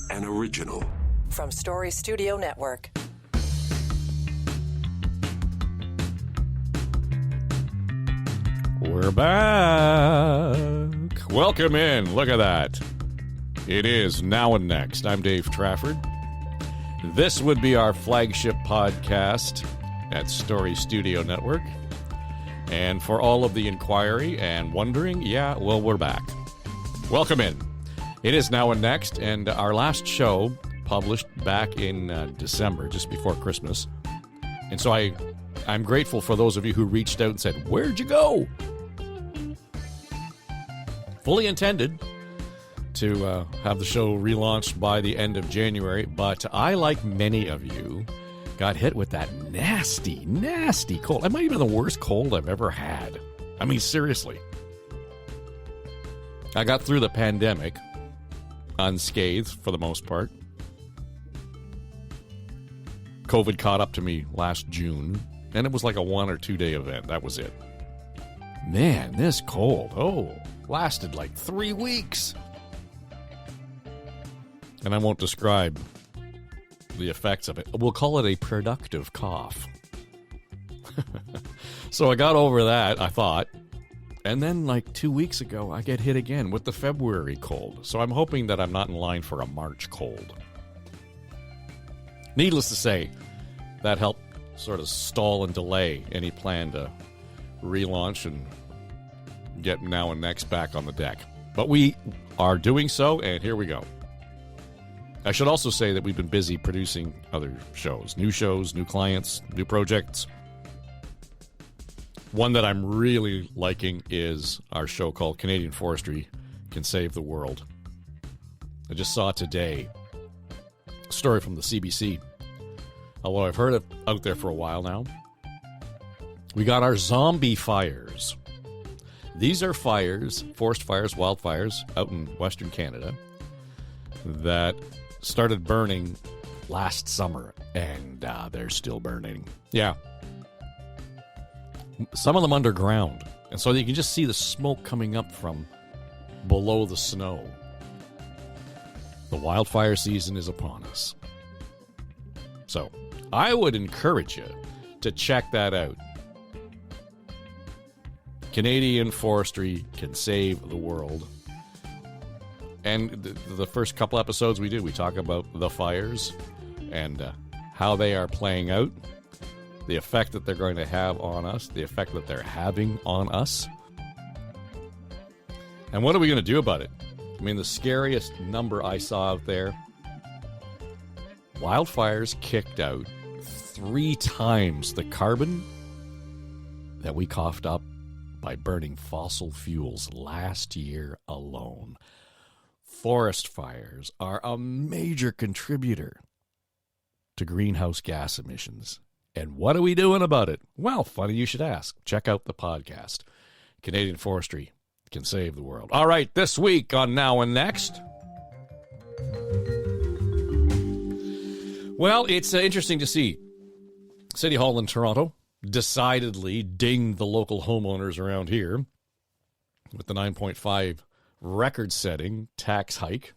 an original. From Story Studio Network. We're back. Welcome in. Look at that. It is Now and Next. I'm Dave Trafford. This would be our flagship podcast at Story Studio Network. And for all of the inquiry and wondering, we're back. Welcome in. It is Now and Next, and our last show published back in December, just before Christmas. And so I'm grateful for those of you who reached out and said, "Where'd you go?" Fully intended to have the show relaunched by the end of January, but I, like many of you, got hit with that nasty, nasty cold. It might have been the worst cold I've ever had. I mean, seriously. I got through the pandemic unscathed for the most part. COVID caught up to me last June, and it was like a 1 or 2 day event. That was it. Man, this cold, lasted like 3 weeks. And I won't describe the effects of it. We'll call it a productive cough. So I got over that, I thought. And then like 2 weeks ago, I get hit again with the February cold. So I'm hoping that I'm not in line for a March cold. Needless to say, that helped sort of stall and delay any plan to relaunch and get Now and Next back on the deck. But we are doing so, and here we go. I should also say that we've been busy producing other shows, new clients, new projects. One that I'm really liking is our show called Canadian Forestry Can Save the World. I just saw today a story from the CBC, although I've heard it out there for a while now. We got our zombie fires. These are fires, forest fires, wildfires out in Western Canada that started burning last summer, and they're still burning. Yeah. Some of them underground, and so you can just see the smoke coming up from below the snow. The wildfire season is upon us. So I would encourage you to check that out. Canadian Forestry Can Save the World. And the first couple episodes we do, we talk about the fires and how they are playing out, the effect that they're going to have on us, the effect that they're having on us. And what are we going to do about it? I mean, the scariest number I saw out there, wildfires kicked out 3 times the carbon that we coughed up by burning fossil fuels last year alone. Forest fires are a major contributor to greenhouse gas emissions. And what are we doing about it? Well, funny you should ask. Check out the podcast. Canadian Forestry Can Save the World. All right, this week on Now and Next. Well, it's interesting to see. City Hall in Toronto decidedly dinged the local homeowners around here with the 9.5 record-setting tax hike.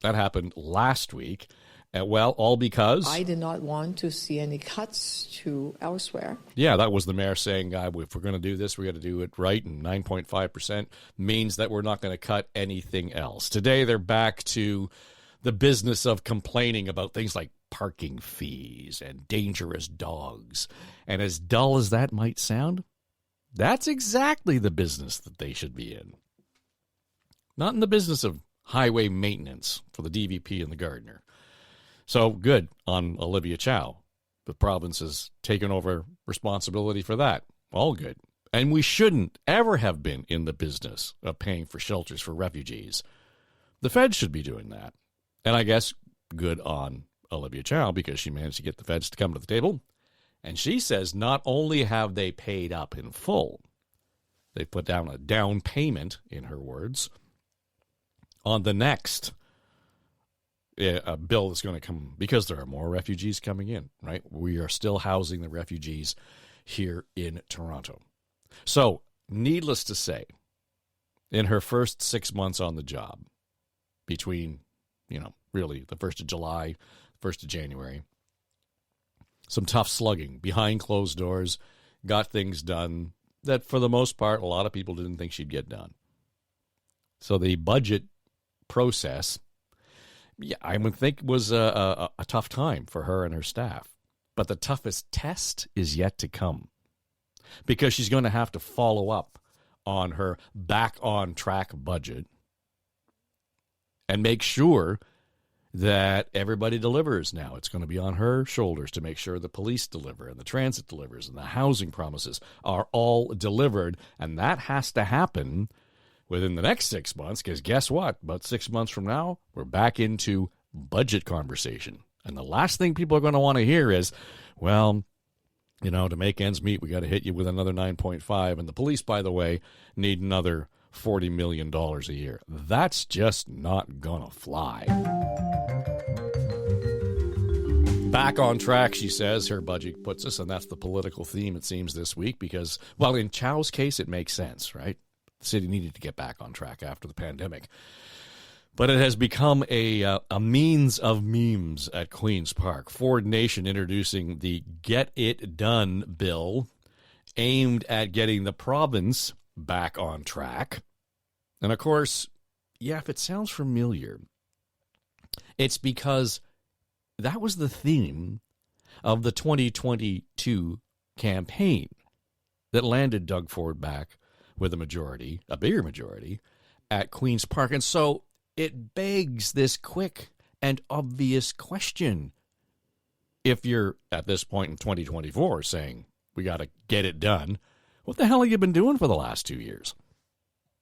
That happened last week. Well, all because I did not want to see any cuts to elsewhere. Yeah, that was the mayor saying, if we're going to do this, we're going to do it right. And 9.5% means that we're not going to cut anything else. Today, they're back to the business of complaining about things like parking fees and dangerous dogs. And as dull as that might sound, that's exactly the business that they should be in. Not in the business of highway maintenance for the DVP and the gardener. So good on Olivia Chow. The province has taken over responsibility for that. All good. And we shouldn't ever have been in the business of paying for shelters for refugees. The feds should be doing that. And I guess good on Olivia Chow because she managed to get the feds to come to the table. And she says not only have they paid up in full, they put down a down payment, in her words, on the next a bill that's going to come because there are more refugees coming in, right? We are still housing the refugees here in Toronto. So, needless to say, in her first 6 months on the job, between, really, the 1st of July, 1st of January. Some tough slugging behind closed doors, got things done that for the most part, a lot of people didn't think she'd get done. So the budget process, yeah, I would think was a tough time for her and her staff. But the toughest test is yet to come because she's going to have to follow up on her back on track budget and make sure that everybody delivers now. It's going to be on her shoulders to make sure the police deliver and the transit delivers and the housing promises are all delivered. And that has to happen within the next 6 months because guess what? About 6 months from now, we're back into budget conversation. And the last thing people are going to want to hear is, well, you know, to make ends meet, we got to hit you with another 9.5. And the police, by the way, need another $40 million a year. That's just not going to fly. Back on track, she says, her budget puts us, and that's the political theme, it seems, this week, because, well, in Chow's case, it makes sense, right? The city needed to get back on track after the pandemic. But it has become a means of memes at Queen's Park. Ford Nation introducing the Get It Done bill aimed at getting the province back on track. And, of course, yeah, if it sounds familiar, it's because that was the theme of the 2022 campaign that landed Doug Ford back with a bigger majority, at Queen's Park. And so it begs this quick and obvious question. If you're at this point in 2024 saying we got to get it done, what the hell have you been doing for the last 2 years?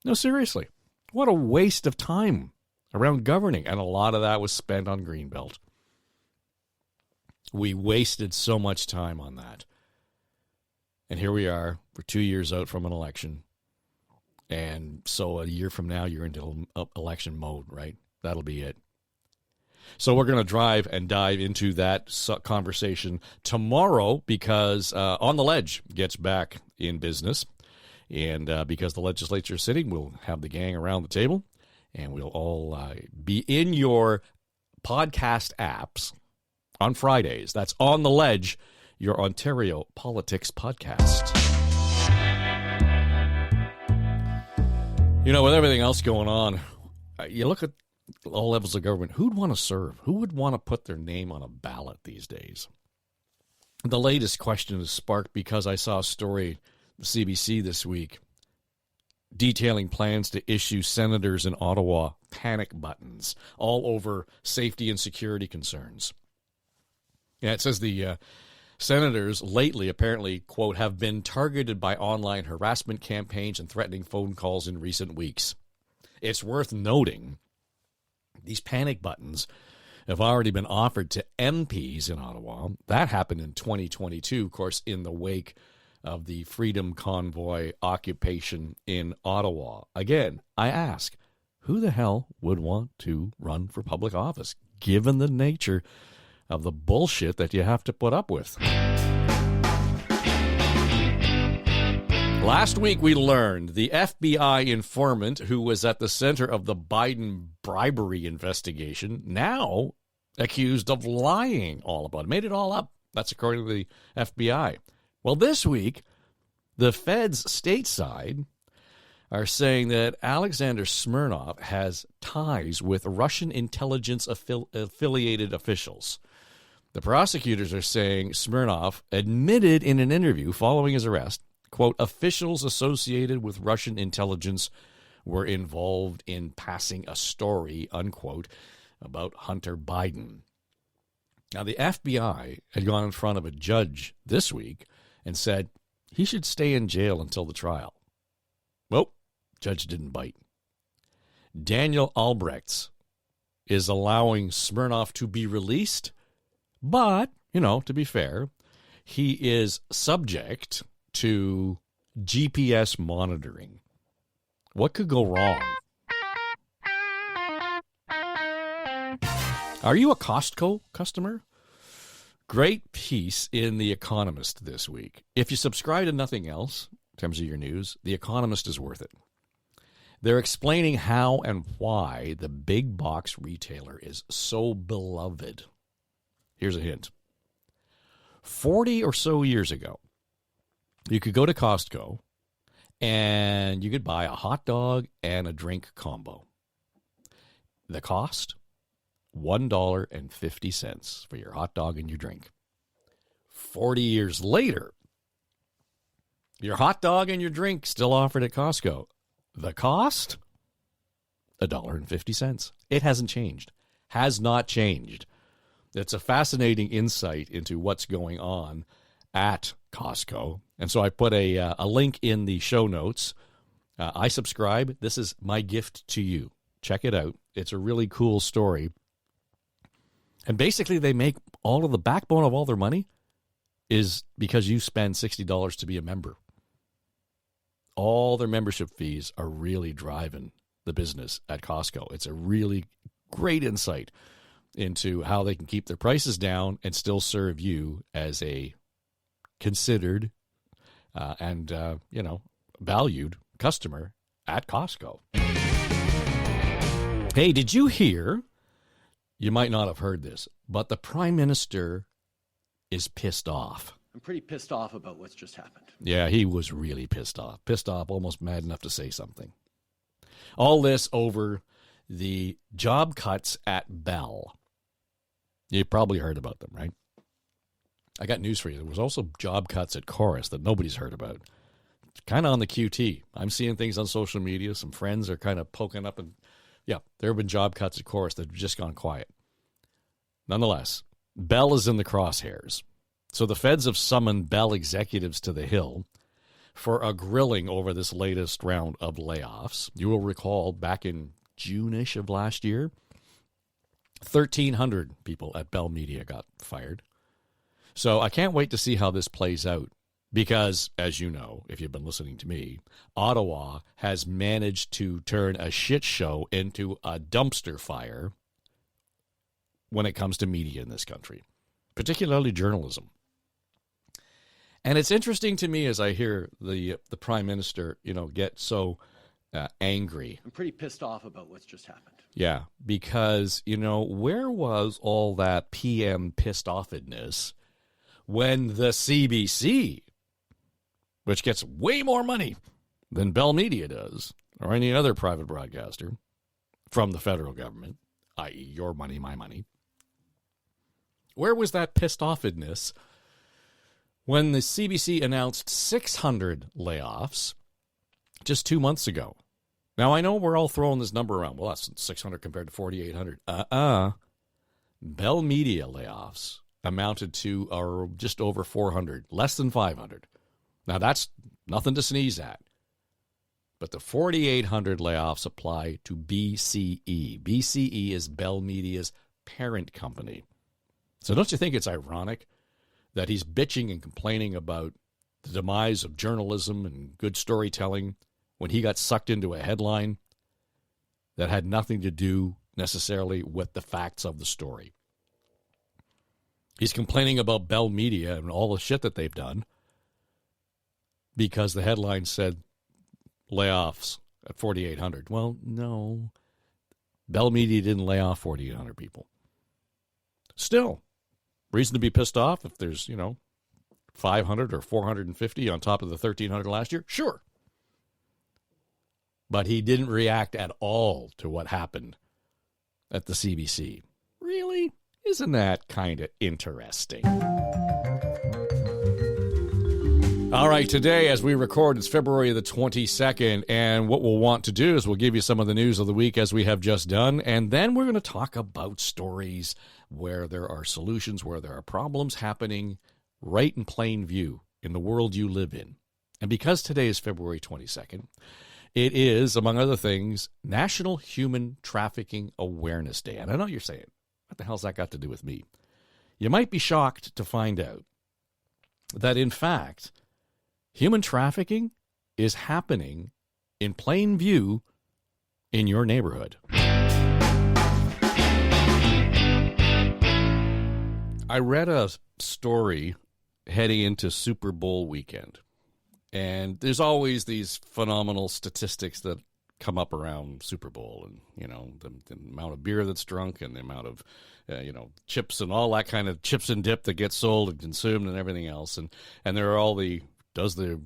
No, seriously, what a waste of time around governing. And a lot of that was spent on Greenbelt. We wasted so much time on that. And here we are, we're 2 years out from an election. And so a year from now, you're into election mode, right? That'll be it. So we're going to drive and dive into that conversation tomorrow because On the Ledge gets back in business. And because the legislature is sitting, we'll have the gang around the table. And we'll all be in your podcast apps on Fridays. That's On the Ledge, your Ontario politics podcast. You know, with everything else going on, you look at all levels of government, who'd want to serve? Who would want to put their name on a ballot these days? The latest question is sparked because I saw a story, the CBC this week, detailing plans to issue senators in Ottawa panic buttons all over safety and security concerns. Yeah, it says the senators lately apparently, quote, have been targeted by online harassment campaigns and threatening phone calls in recent weeks. It's worth noting these panic buttons have already been offered to MPs in Ottawa. That happened in 2022, of course, in the wake of the Freedom Convoy occupation in Ottawa. Again, I ask, who the hell would want to run for public office, given the nature of the bullshit that you have to put up with? Last week we learned the FBI informant who was at the center of the Biden bribery investigation, now accused of lying all about it, made it all up. That's according to the FBI. Well, this week, the feds stateside are saying that Alexander Smirnov has ties with Russian intelligence affiliated officials. The prosecutors are saying Smirnov admitted in an interview following his arrest, quote, officials associated with Russian intelligence were involved in passing a story, unquote, about Hunter Biden. Now, the FBI had gone in front of a judge this week and said he should stay in jail until the trial. Well, judge didn't bite. Daniel Albrechts is allowing Smirnov to be released, but, you know, to be fair, he is subject to GPS monitoring. What could go wrong? Are you a Costco customer? Great piece in The Economist this week. If you subscribe to nothing else in terms of your news, The Economist is worth it. They're explaining how and why the big box retailer is so beloved. Here's a hint. 40 or so years ago, you could go to Costco and you could buy a hot dog and a drink combo. The cost? $1.50 for your hot dog and your drink. 40 years later, your hot dog and your drink still offered at Costco. The cost? $1.50. It hasn't changed. Has not changed. It's a fascinating insight into what's going on at Costco. And so I put a link in the show notes. I subscribe. This is my gift to you. Check it out. It's a really cool story. And basically they make all of the backbone of all their money is because you spend $60 to be a member. All their membership fees are really driving the business at Costco. It's a really great insight into how they can keep their prices down and still serve you as a considered and valued customer at Costco. Hey, did you hear? You might not have heard this, but the Prime Minister is pissed off. I'm pretty pissed off about what's just happened. Yeah, he was really pissed off. Pissed off, almost mad enough to say something. All this over the job cuts at Bell. You probably heard about them, right? I got news for you. There was also job cuts at Chorus that nobody's heard about. Kind of on the QT. I'm seeing things on social media. Some friends are kind of poking up and, yeah, there have been job cuts at Chorus that have just gone quiet. Nonetheless, Bell is in the crosshairs. So the feds have summoned Bell executives to the Hill for a grilling over this latest round of layoffs. You will recall back in June-ish of last year, 1,300 people at Bell Media got fired. So I can't wait to see how this plays out because, as you know, if you've been listening to me, Ottawa has managed to turn a shit show into a dumpster fire when it comes to media in this country, particularly journalism. And it's interesting to me as I hear the Prime Minister, get so angry. I'm pretty pissed off about what's just happened. Yeah, because, where was all that PM pissed offedness when the CBC, which gets way more money than Bell Media does, or any other private broadcaster from the federal government, i.e. your money, my money, where was that pissed offedness when the CBC announced 600 layoffs just 2 months ago? Now, I know we're all throwing this number around. Well, that's 600 compared to 4,800. Bell Media layoffs amounted to just over 400, less than 500. Now, that's nothing to sneeze at. But the 4,800 layoffs apply to BCE. BCE is Bell Media's parent company. So don't you think it's ironic that he's bitching and complaining about the demise of journalism and good storytelling when he got sucked into a headline that had nothing to do necessarily with the facts of the story? He's complaining about Bell Media and all the shit that they've done because the headline said layoffs at 4,800. Well, no. Bell Media didn't lay off 4,800 people. Still, reason to be pissed off if there's, 500 or 450 on top of the 1,300 last year? Sure. But he didn't react at all to what happened at the CBC. Really? Isn't that kind of interesting? All right, today as we record, it's February the 22nd, and what we'll want to do is we'll give you some of the news of the week as we have just done, and then we're going to talk about stories where there are solutions, where there are problems happening right in plain view in the world you live in. And because today is February 22nd, it is, among other things, National Human Trafficking Awareness Day. And I know you're saying, what the hell's that got to do with me? You might be shocked to find out that, in fact, human trafficking is happening in plain view in your neighborhood. I read a story heading into Super Bowl weekend, and there's always these phenomenal statistics that come up around Super Bowl, and the amount of beer that's drunk, and the amount of chips and all that kind of chips and dip that gets sold and consumed and everything else, and there are all does the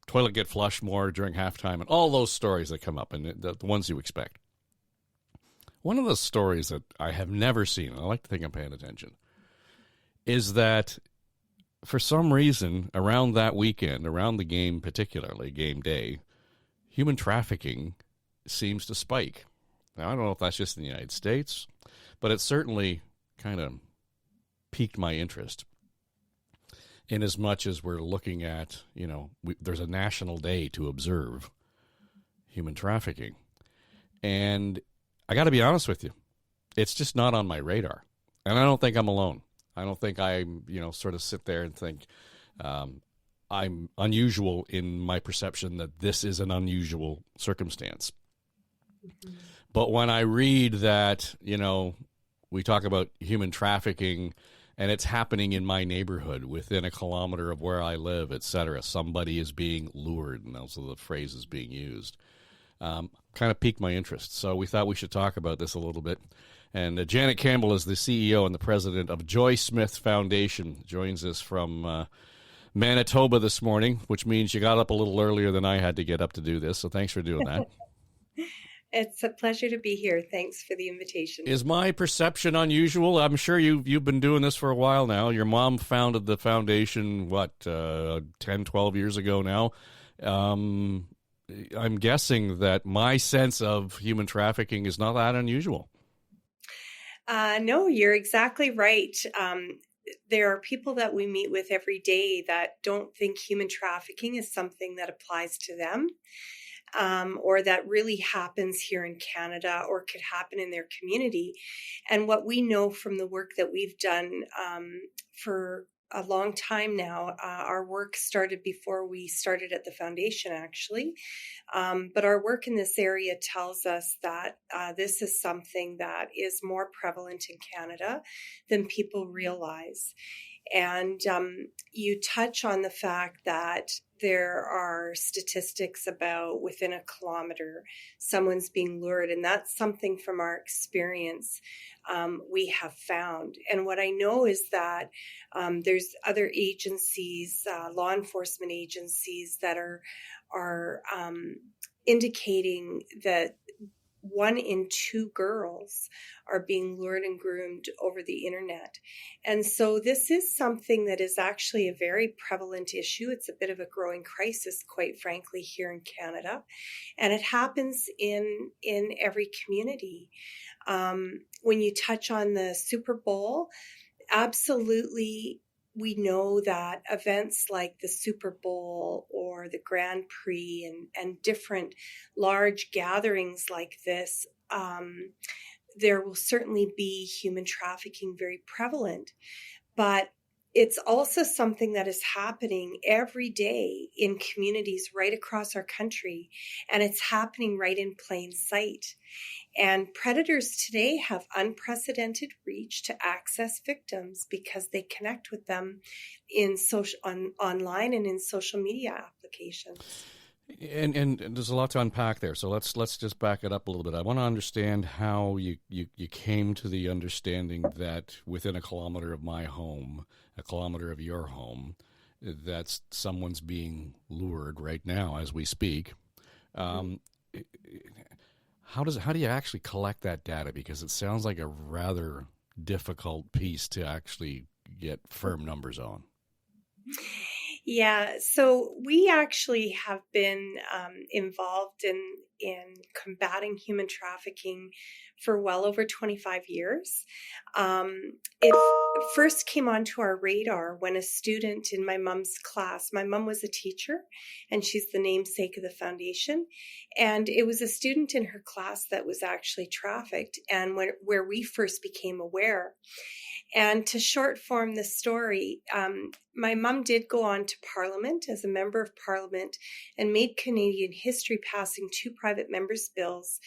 toilet get flushed more during halftime, and all those stories that come up, and the ones you expect. One of the stories that I have never seen, and I like to think I'm paying attention, is that for some reason around that weekend, around the game, particularly game day, human trafficking seems to spike. Now, I don't know if that's just in the United States, but it certainly kind of piqued my interest in as much as we're looking at, there's a national day to observe human trafficking. And I got to be honest with you, it's just not on my radar. And I don't think I'm alone. I don't think I, sort of sit there and think I'm unusual in my perception that this is an unusual circumstance. Mm-hmm. But when I read that, we talk about human trafficking and it's happening in my neighborhood within a kilometer of where I live, et cetera, somebody is being lured, and those are the phrases being used, kind of piqued my interest. So we thought we should talk about this a little bit. And Janet Campbell is the CEO and the president of Joy Smith Foundation, joins us from Manitoba this morning, which means you got up a little earlier than I had to get up to do this. So thanks for doing that. It's a pleasure to be here. Thanks for the invitation. Is my perception unusual? I'm sure you've been doing this for a while now. Your mom founded the foundation, 10, 12 years ago now. I'm guessing that my sense of human trafficking is not that unusual. No, you're exactly right. There are people that we meet with every day that don't think human trafficking is something that applies to them, or that really happens here in Canada or could happen in their community. And what we know from the work that we've done for a long time now, our work started before we started at the foundation, actually. But our work in this area tells us that this is something that is more prevalent in Canada than people realize. And you touch on the fact that there are statistics about within a kilometer, someone's being lured. And that's something from our experience we have found. And what I know is that there's other agencies, law enforcement agencies that are indicating that 1 in 2 girls are being lured and groomed over the internet. And so this is something that is actually a very prevalent issue. It's a bit of a growing crisis, quite frankly, here in Canada. And it happens in every community. When you touch on the Super Bowl, absolutely, we know that events like the Super Bowl or the Grand Prix and different large gatherings like this, there will certainly be human trafficking very prevalent. But it's also something that is happening every day in communities right across our country, and it's happening right in plain sight. And predators today have unprecedented reach to access victims because they connect with them in online and in social media applications. And there's a lot to unpack there. So let's just back it up a little bit. I want to understand how you came to the understanding that within a kilometer of my home, a kilometer of your home, that someone's being lured right now as we speak. How do you actually collect that data? Because it sounds like a rather difficult piece to actually get firm numbers on. Yeah, so we actually have been involved in combating human trafficking for well over 25 years. It first came onto our radar when a student in my mom's class, my mom was a teacher and she's the namesake of the foundation, and it was a student in her class that was actually trafficked, and where we first became aware. And to short form the story, my mom did go on to Parliament as a member of Parliament and made Canadian history, passing 2 private members' bills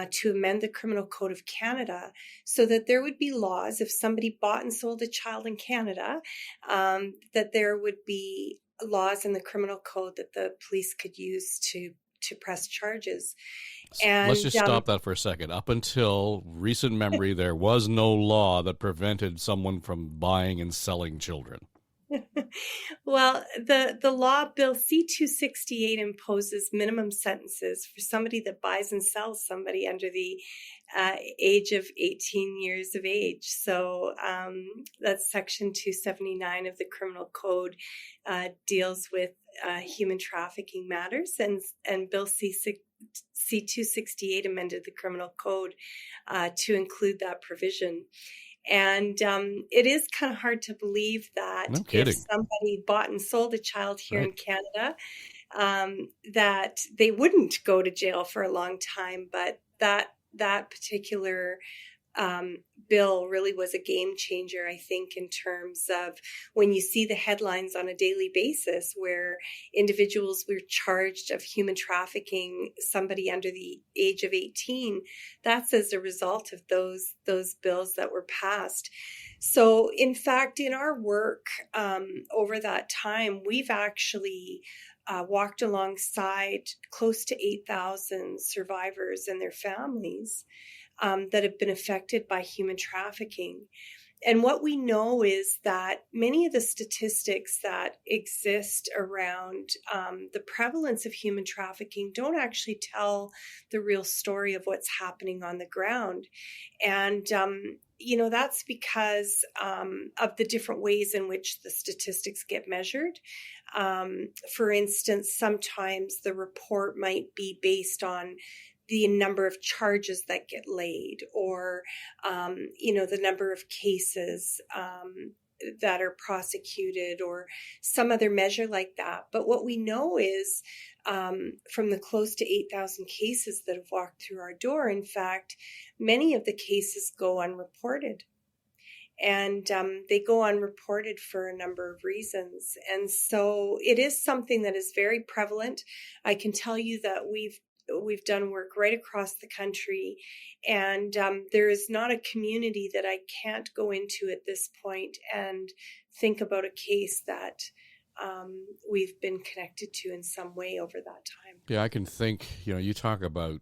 to amend the Criminal Code of Canada so that there would be laws if somebody bought and sold a child in Canada, that there would be laws in the Criminal Code that the police could use to press charges. Let's And just stop that for a second. Up until recent memory, there was no law that prevented someone from buying and selling children. well, the law bill C-268 imposes minimum sentences for somebody that buys and sells somebody under the age of 18 years of age. So that's Section 279 of the Criminal Code, deals with human trafficking matters, and Bill C-268 amended the Criminal Code to include that provision. And it is kind of hard to believe that No if kidding. somebody bought and sold a child here Right. in Canada, that they wouldn't go to jail for a long time. But that particular bill really was a game changer, I think, in terms of when you see the headlines on a daily basis where individuals were charged of human trafficking somebody under the age of 18. That's as a result of those bills that were passed. So, in fact, in our work over that time, we've actually walked alongside close to 8,000 survivors and their families that have been affected by human trafficking. And what we know is that many of the statistics that exist around the prevalence of human trafficking don't actually tell the real story of what's happening on the ground. And, that's because of the different ways in which the statistics get measured. For instance, sometimes the report might be based on the number of charges that get laid, or, the number of cases that are prosecuted, or some other measure like that. But what we know is from the close to 8,000 cases that have walked through our door, in fact, many of the cases go unreported. And they go unreported for a number of reasons. And so it is something that is very prevalent. I can tell you that we've done work right across the country, and there is not a community that I can't go into at this point and think about a case that we've been connected to in some way over that time. Yeah, I can think, you talk about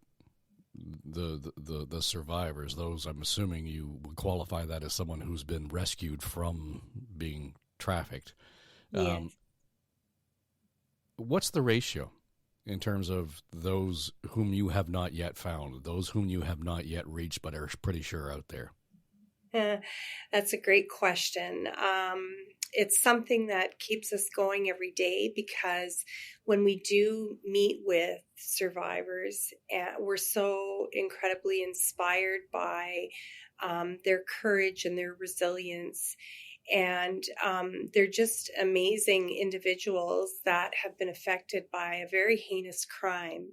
the survivors, those, I'm assuming you would qualify that as someone who's been rescued from being trafficked. Yes. What's the ratio in terms of those whom you have not yet found, those whom you have not yet reached but are pretty sure out there? That's a great question. It's something that keeps us going every day, because when we do meet with survivors, we're so incredibly inspired by their courage and their resilience. And they're just amazing individuals that have been affected by a very heinous crime.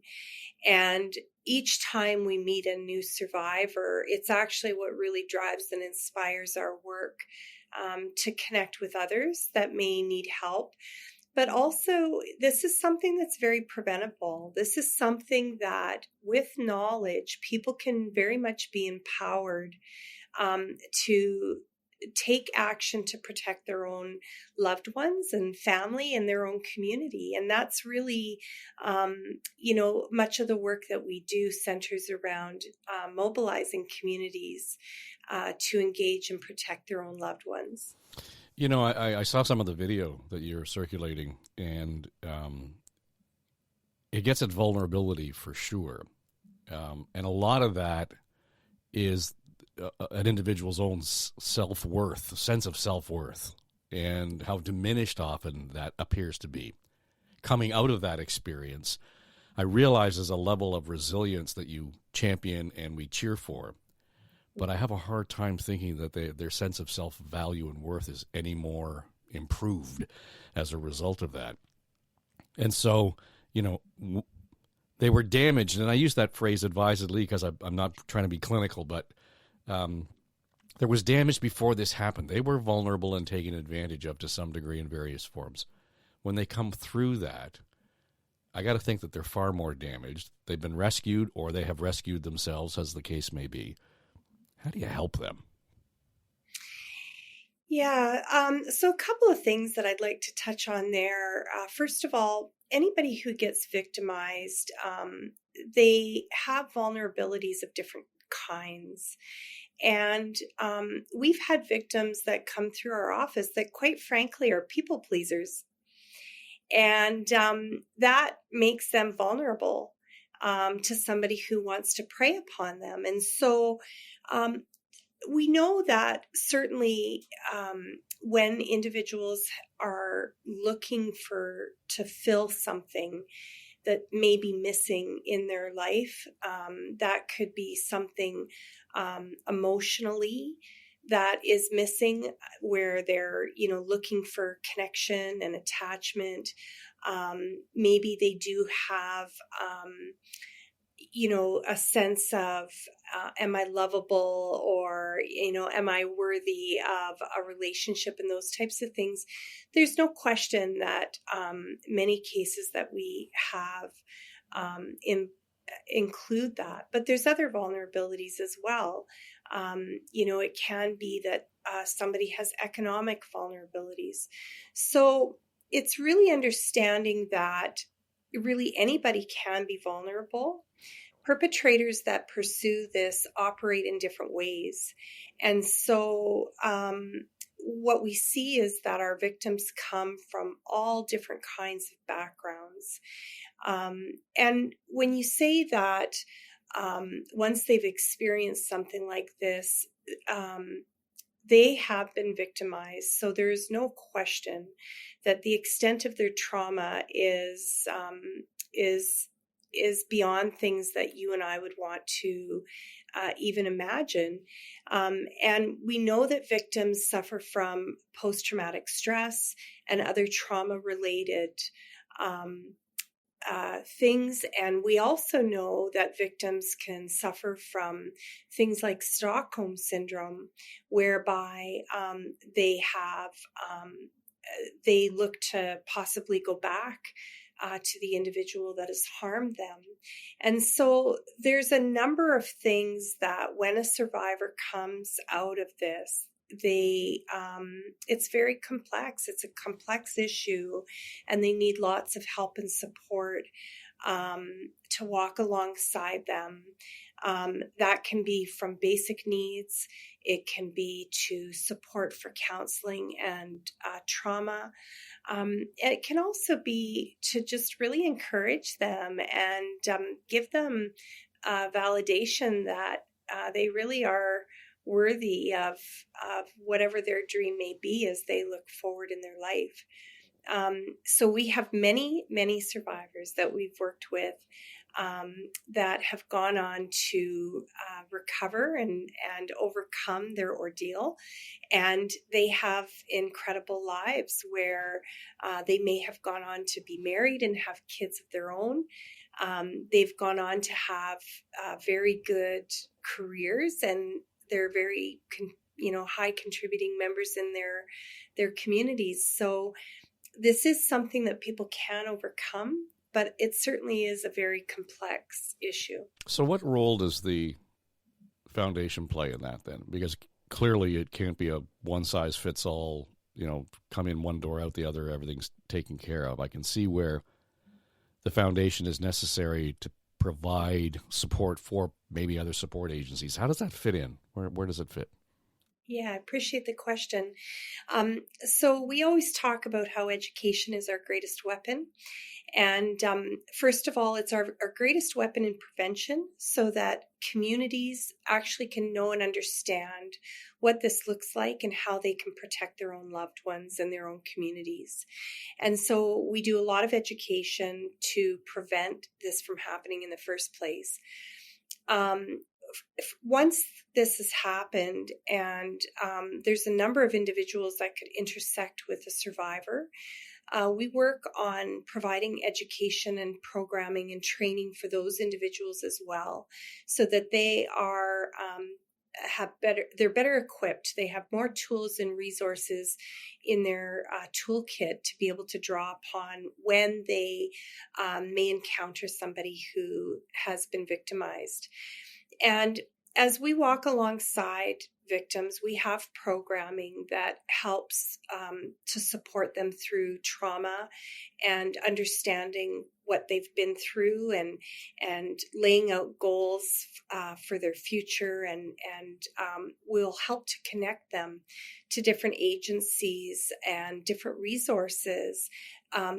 And each time we meet a new survivor, it's actually what really drives and inspires our work to connect with others that may need help. But also, this is something that's very preventable. This is something that, with knowledge, people can very much be empowered to take action to protect their own loved ones and family and their own community. And that's really, much of the work that we do centers around mobilizing communities to engage and protect their own loved ones. I saw some of the video that you're circulating, and it gets at vulnerability for sure. And a lot of that is an individual's own self-worth, sense of self-worth, and how diminished often that appears to be. Coming out of that experience, I realize there's a level of resilience that you champion and we cheer for, but I have a hard time thinking that their sense of self-value and worth is any more improved as a result of that. And so, they were damaged, and I use that phrase advisedly because I'm not trying to be clinical, but there was damage before this happened. They were vulnerable and taken advantage of to some degree in various forms. When they come through that, I got to think that they're far more damaged. They've been rescued, or they have rescued themselves, as the case may be. How do you help them? Yeah, so a couple of things that I'd like to touch on there. First of all, anybody who gets victimized they have vulnerabilities of different kinds. And we've had victims that come through our office that, quite frankly, are people pleasers. And that makes them vulnerable to somebody who wants to prey upon them. And so we know that certainly when individuals are looking to fill something that may be missing in their life, that could be something emotionally that is missing, where they're, looking for connection and attachment. Maybe they do have, a sense of, am I lovable, or, am I worthy of a relationship, and those types of things. There's no question that many cases that we have include that, but there's other vulnerabilities as well. It can be that somebody has economic vulnerabilities. So it's really understanding that really anybody can be vulnerable. Perpetrators that pursue this operate in different ways. And so what we see is that our victims come from all different kinds of backgrounds. And when you say that once they've experienced something like this, they have been victimized. So there is no question that the extent of their trauma is beyond things that you and I would want to even imagine. And we know that victims suffer from post-traumatic stress and other trauma-related things. And we also know that victims can suffer from things like Stockholm syndrome, whereby they look to possibly go back to the individual that has harmed them. And so there's a number of things that when a survivor comes out of this, it's very complex. It's a complex issue, and they need lots of help and support to walk alongside them. That can be from basic needs. It can be to support for counseling and trauma. It can also be to just really encourage them and give them validation that they really are worthy of whatever their dream may be as they look forward in their life. So we have many, many survivors that we've worked with that have gone on to recover and overcome their ordeal. And they have incredible lives where they may have gone on to be married and have kids of their own. They've gone on to have very good careers, and they're very high contributing members in their communities. So this is something that people can overcome, but it certainly is a very complex issue. So what role does the foundation play in that then? Because clearly it can't be a one-size-fits-all, come in one door, out the other, everything's taken care of. I can see where the foundation is necessary to provide support for maybe other support agencies. How does that fit in? Where does it fit? Yeah, I appreciate the question. So we always talk about how education is our greatest weapon. And first of all, it's our greatest weapon in prevention, so that communities actually can know and understand what this looks like and how they can protect their own loved ones and their own communities. And so we do a lot of education to prevent this from happening in the first place. Once this has happened, and there's a number of individuals that could intersect with a survivor, we work on providing education and programming and training for those individuals as well, so that they are they're better equipped. They have more tools and resources in their toolkit to be able to draw upon when they may encounter somebody who has been victimized. And as we walk alongside victims, we have programming that helps to support them through trauma and understanding what they've been through and laying out goals for their future, and will help to connect them to different agencies and different resources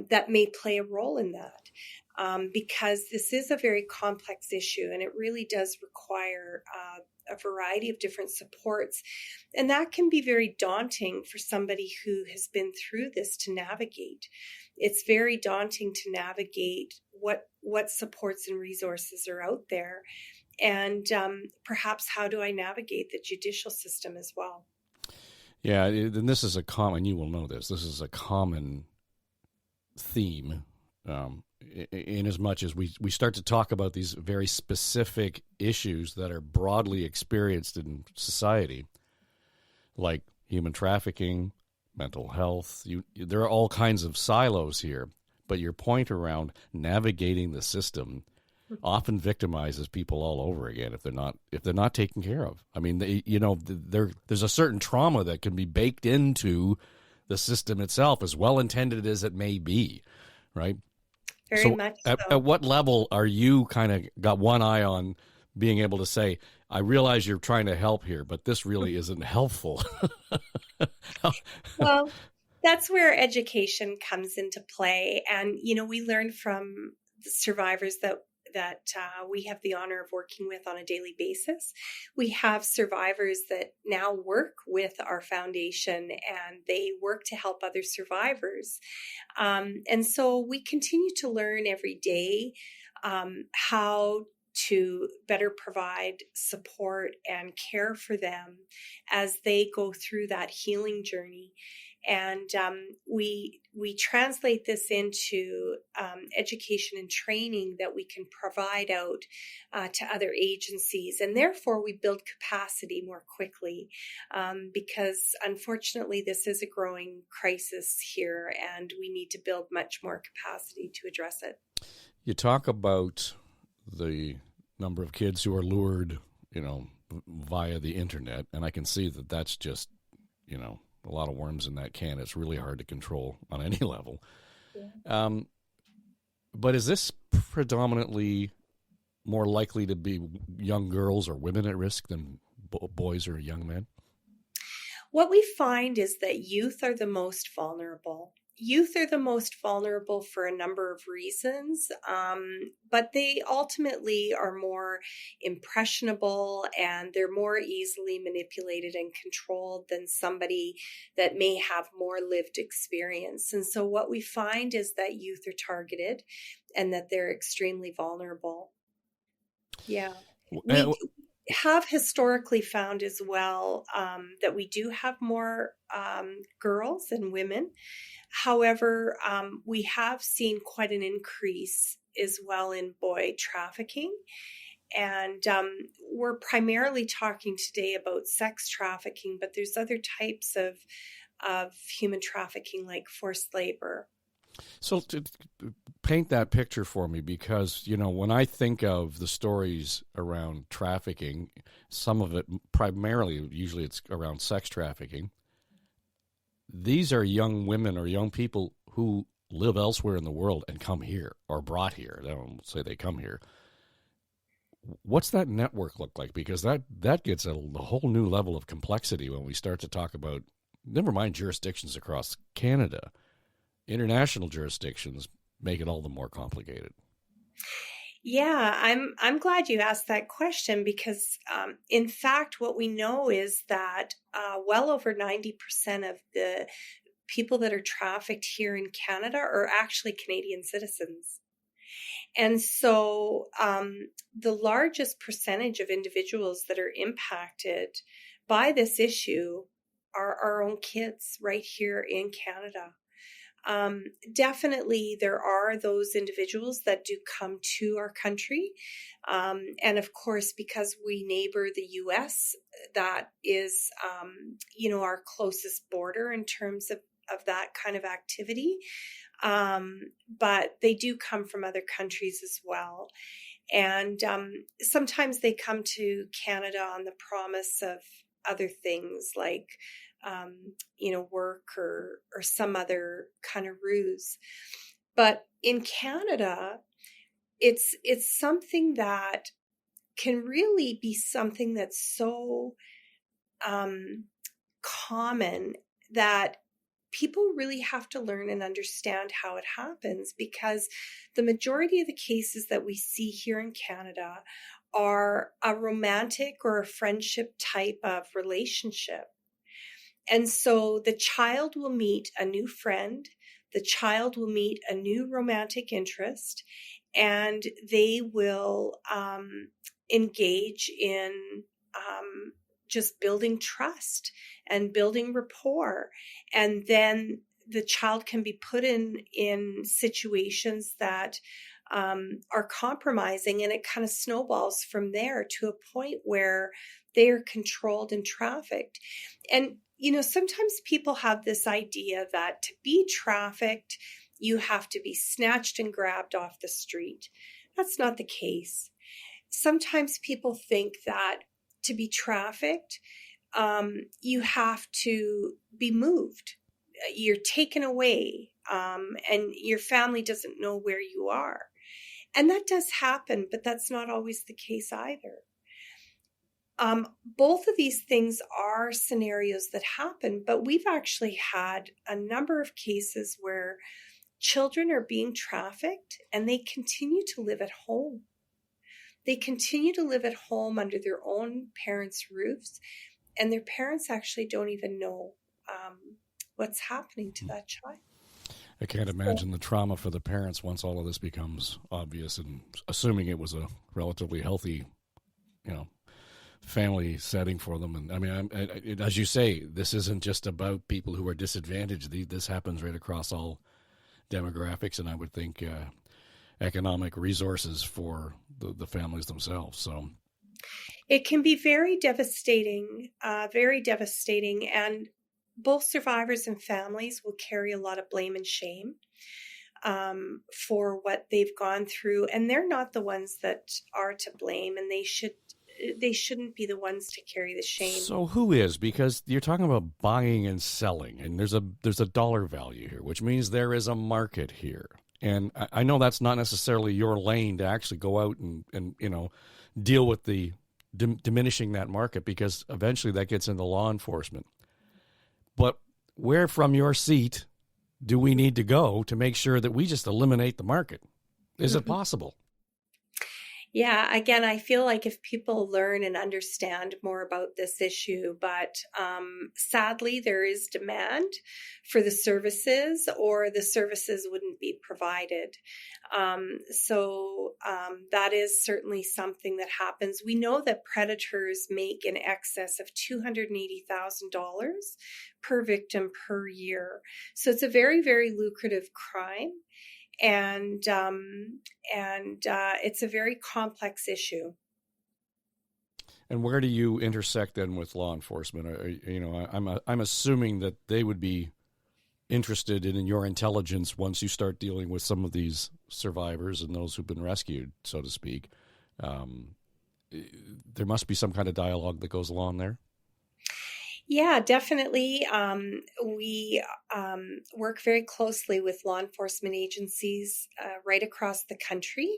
that may play a role in that. Because this is a very complex issue, and it really does require a variety of different supports. And that can be very daunting for somebody who has been through this to navigate. It's very daunting to navigate what supports and resources are out there. And perhaps how do I navigate the judicial system as well? Yeah, and this is a common, you will know this is a common theme, in as much as we start to talk about these very specific issues that are broadly experienced in society, like human trafficking, mental health. There are all kinds of silos here, but your point around navigating the system often victimizes people all over again if they're not taken care of. I mean, there's a certain trauma that can be baked into the system itself, as well intended as it may be, right? Very much so. At what level are you kind of got one eye on being able to say, I realize you're trying to help here, but this really isn't helpful? Well, that's where education comes into play. And, we learn from the survivors that we have the honor of working with on a daily basis. We have survivors that now work with our foundation, and they work to help other survivors. And so we continue to learn every day how to better provide support and care for them as they go through that healing journey. And we translate this into education and training that we can provide out to other agencies, and therefore we build capacity more quickly, because unfortunately this is a growing crisis here, and we need to build much more capacity to address it. You talk about the number of kids who are lured, via the internet, and I can see that that's just, a lot of worms in that can. It's really hard to control on any level. Yeah. But is this predominantly more likely to be young girls or women at risk than boys or young men? What we find is that youth are the most vulnerable. Youth are the most vulnerable for a number of reasons, but they ultimately are more impressionable, and they're more easily manipulated and controlled than somebody that may have more lived experience. And so what we find is that youth are targeted and that they're extremely vulnerable. Yeah. We have historically found as well that we do have more girls than women. However, we have seen quite an increase as well in boy trafficking. And we're primarily talking today about sex trafficking, but there's other types of human trafficking like forced labor. So to paint that picture for me, because, when I think of the stories around trafficking, some of it primarily, usually it's around sex trafficking. These are young women or young people who live elsewhere in the world and come here or brought here. I don't say they come here. What's that network look like? Because that gets a whole new level of complexity when we start to talk about, never mind jurisdictions across Canada. International jurisdictions make it all the more complicated. Yeah, I'm glad you asked that question, because in fact, what we know is that well over 90% of the people that are trafficked here in Canada are actually Canadian citizens. And so the largest percentage of individuals that are impacted by this issue are our own kids right here in Canada. Definitely there are those individuals that do come to our country. And of course, because we neighbor the US, that is, our closest border in terms of that kind of activity. But they do come from other countries as well. And sometimes they come to Canada on the promise of other things like work or some other kind of ruse. But in Canada, it's something that can really be something that's so common that people really have to learn and understand how it happens, because the majority of the cases that we see here in Canada are a romantic or a friendship type of relationship. And so the child will meet a new friend, the child will meet a new romantic interest, and they will engage in just building trust and building rapport. And then the child can be put in situations that are compromising, and it kind of snowballs from there to a point where they are controlled and trafficked. And, sometimes people have this idea that to be trafficked, you have to be snatched and grabbed off the street. That's not the case. Sometimes people think that to be trafficked, you have to be moved. You're taken away, and your family doesn't know where you are. And that does happen, but that's not always the case either. Both of these things are scenarios that happen, but we've actually had a number of cases where children are being trafficked and they continue to live at home. They continue to live at home under their own parents' roofs, and their parents actually don't even know what's happening to that child. I can't imagine the trauma for the parents once all of this becomes obvious, and assuming it was a relatively healthy, family setting for them. And I mean, as you say, this isn't just about people who are disadvantaged. This happens right across all demographics, and I would think economic resources for the families themselves. So it can be very devastating, and both survivors and families will carry a lot of blame and shame for what they've gone through, and they're not the ones that are to blame, and they shouldn't be the ones to carry the shame. So who is? Because you're talking about buying and selling, and there's a dollar value here, which means there is a market here. And I know that's not necessarily your lane to actually go out and deal with the diminishing that market, because eventually that gets into law enforcement. But where from your seat do we need to go to make sure that we just eliminate the market? Is it possible? Yeah, again, I feel like if people learn and understand more about this issue, but sadly, there is demand for the services, or the services wouldn't be provided. So that is certainly something that happens. We know that predators make in excess of $280,000 per victim per year. So it's a very, very lucrative crime. And it's a very complex issue. And where do you intersect then with law enforcement? I'm assuming that they would be interested in your intelligence once you start dealing with some of these survivors and those who've been rescued, so to speak. There must be some kind of dialogue that goes along there. Yeah, definitely. We work very closely with law enforcement agencies right across the country.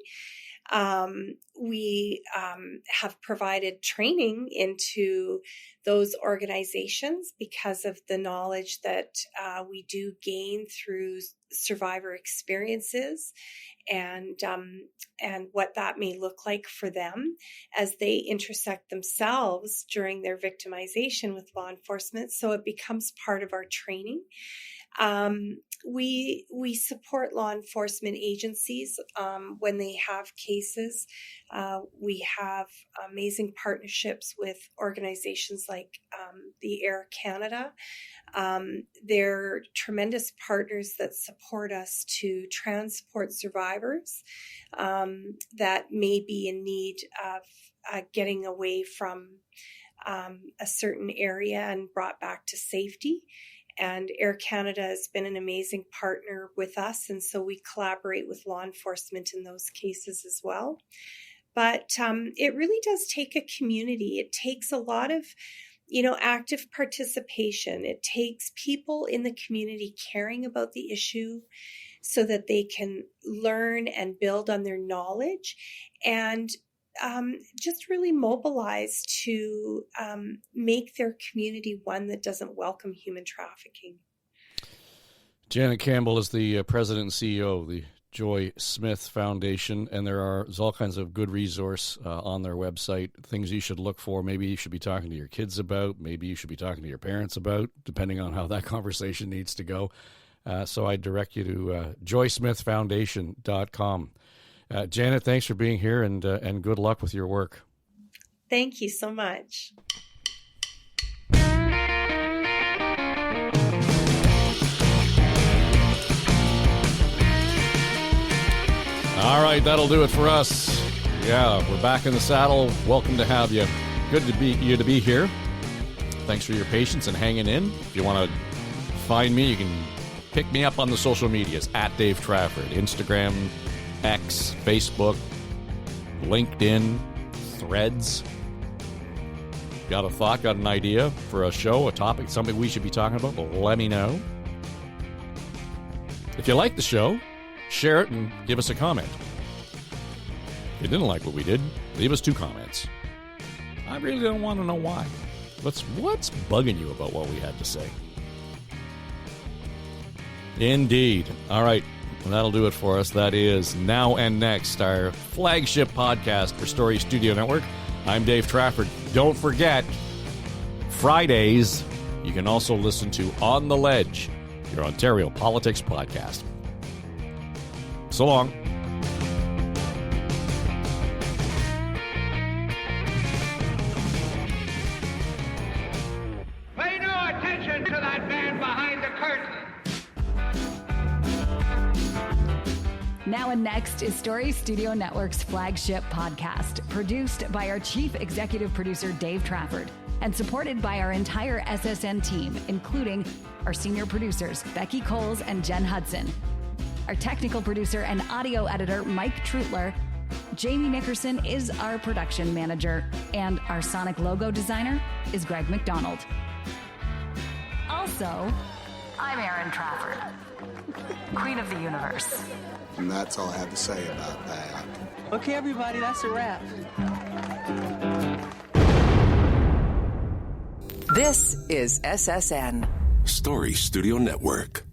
We have provided training into those organizations because of the knowledge that we do gain through survivor experiences, and what that may look like for them as they intersect themselves during their victimization with law enforcement. So it becomes part of our training. We support law enforcement agencies when they have cases. We have amazing partnerships with organizations like the Air Canada. They're tremendous partners that support us to transport survivors that may be in need of getting away from a certain area and brought back to safety. And Air Canada has been an amazing partner with us, and so we collaborate with law enforcement in those cases as well. But it really does take a community. It takes a lot of active participation. It takes people in the community caring about the issue so that they can learn and build on their knowledge and just really mobilize to make their community one that doesn't welcome human trafficking. Janet Campbell is the president and CEO of the Joy Smith Foundation, and there's all kinds of good resource on their website, things you should look for. Maybe you should be talking to your kids about, maybe you should be talking to your parents about, depending on how that conversation needs to go. So I direct you to joysmithfoundation.com. Janet, thanks for being here, and good luck with your work. Thank you so much. All right, that'll do it for us. Yeah, we're back in the saddle. Welcome to have you. Good to be here. Thanks for your patience and hanging in. If you want to find me, you can pick me up on the social medias at Dave Trafford, Instagram, X, Facebook, LinkedIn, Threads. Got a thought, got an idea for a show, a topic, something we should be talking about? Let me know. If you like the show, share it and give us a comment. If you didn't like what we did, leave us 2 comments. I really don't want to know why. What's bugging you about what we had to say? Indeed. All right. Well, that'll do it for us. That is Now and Next, our flagship podcast for Story Studio Network. I'm Dave Trafford. Don't forget, Fridays, you can also listen to On the Ledge, your Ontario politics podcast. So long. Pay no attention to that man behind the curtain. Now and Next is Story Studio Network's flagship podcast, produced by our chief executive producer, Dave Trafford, and supported by our entire SSN team, including our senior producers, Becky Coles and Jen Hudson, our technical producer and audio editor, Mike Trutler. Jamie Nickerson is our production manager, and our sonic logo designer is Greg McDonald. Also, I'm Erin Trafford, Queen of the Universe. And that's all I have to say about that. Okay, everybody, that's a wrap. This is SSN. Story Studio Network.